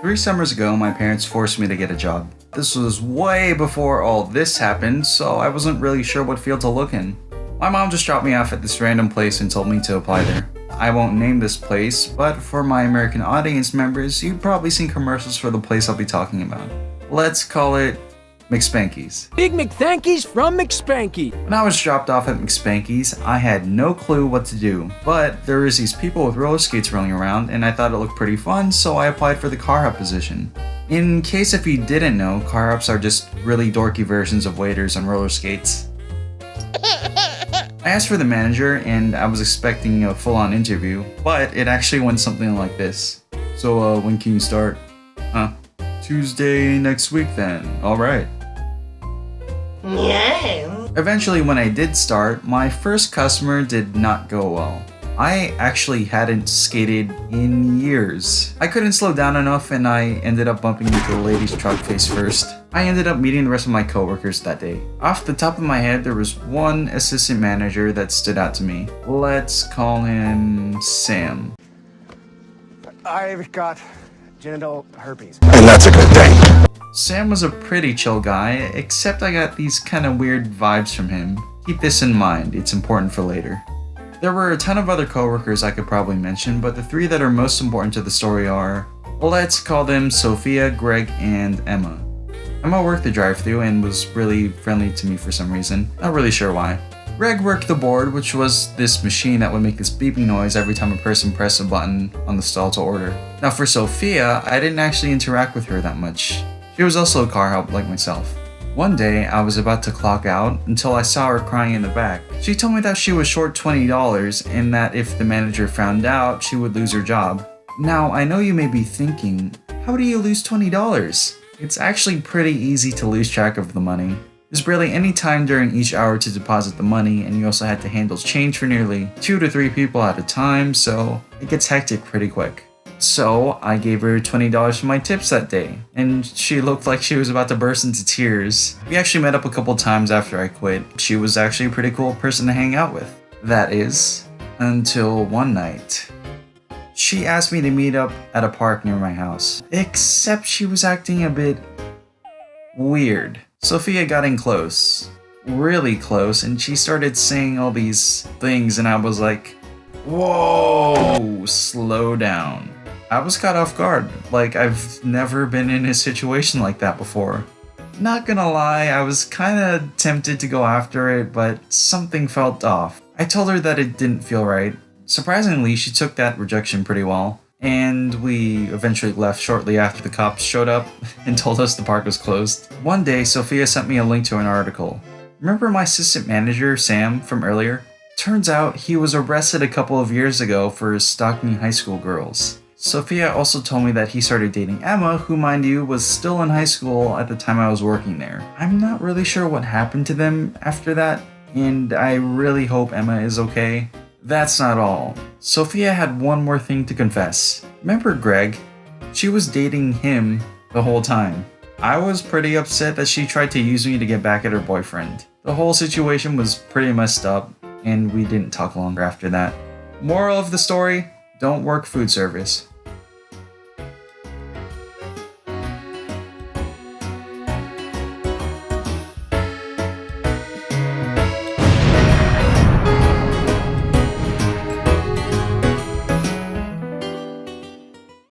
3 summers ago, my parents forced me to get a job. This was way before all this happened, so I wasn't really sure what field to look in. My mom just dropped me off at this random place and told me to apply there. I won't name this place, but for my American audience members, you've probably seen commercials for the place I'll be talking about. Let's call it McSpanky's. Big McThankies from McSpanky. When I was dropped off at McSpanky's, I had no clue what to do, but there was these people with roller skates rolling around and I thought it looked pretty fun, so I applied for the car hop position. In case if you didn't know, car hops are just really dorky versions of waiters on roller skates. I asked for the manager and I was expecting a full-on interview, but it actually went something like this. So when can you start? Tuesday next week then, alright. Yeah. Eventually when I did start, my first customer did not go well. I actually hadn't skated in years. I couldn't slow down enough and I ended up bumping into the lady's truck face first. I ended up meeting the rest of my coworkers that day. Off the top of my head, there was one assistant manager that stood out to me. Let's call him Sam. I've got genital herpes. And that's a good thing. Sam was a pretty chill guy, except I got these kind of weird vibes from him. Keep this in mind, it's important for later. There were a ton of other coworkers I could probably mention, but the 3 that are most important to the story are, let's call them Sophia, Greg, and Emma. Emma worked the drive-thru and was really friendly to me for some reason, not really sure why. Greg worked the board, which was this machine that would make this beeping noise every time a person pressed a button on the stall to order. Now for Sophia, I didn't actually interact with her that much. She was also a car help like myself. One day, I was about to clock out until I saw her crying in the back. She told me that she was short $20 and that if the manager found out, she would lose her job. Now, I know you may be thinking, how do you lose $20? It's actually pretty easy to lose track of the money. There's barely any time during each hour to deposit the money, and you also had to handle change for nearly 2 to 3 people at a time, so it gets hectic pretty quick. So I gave her $20 for my tips that day, and she looked like she was about to burst into tears. We actually met up a couple times after I quit. She was actually a pretty cool person to hang out with. That is, until one night. She asked me to meet up at a park near my house, except she was acting a bit weird. Sophia got in close, really close, and she started saying all these things and I was like, whoa, slow down. I was caught off guard, like I've never been in a situation like that before. Not gonna lie, I was kinda tempted to go after it, but something felt off. I told her that it didn't feel right. Surprisingly, she took that rejection pretty well, and we eventually left shortly after the cops showed up and told us the park was closed. One day, Sophia sent me a link to an article. Remember my assistant manager, Sam, from earlier? Turns out he was arrested a couple of years ago for stalking high school girls. Sophia also told me that he started dating Emma, who, mind you, was still in high school at the time I was working there. I'm not really sure what happened to them after that, and I really hope Emma is okay. That's not all. Sophia had one more thing to confess. Remember Greg? She was dating him the whole time. I was pretty upset that she tried to use me to get back at her boyfriend. The whole situation was pretty messed up, and we didn't talk longer after that. Moral of the story, don't work food service.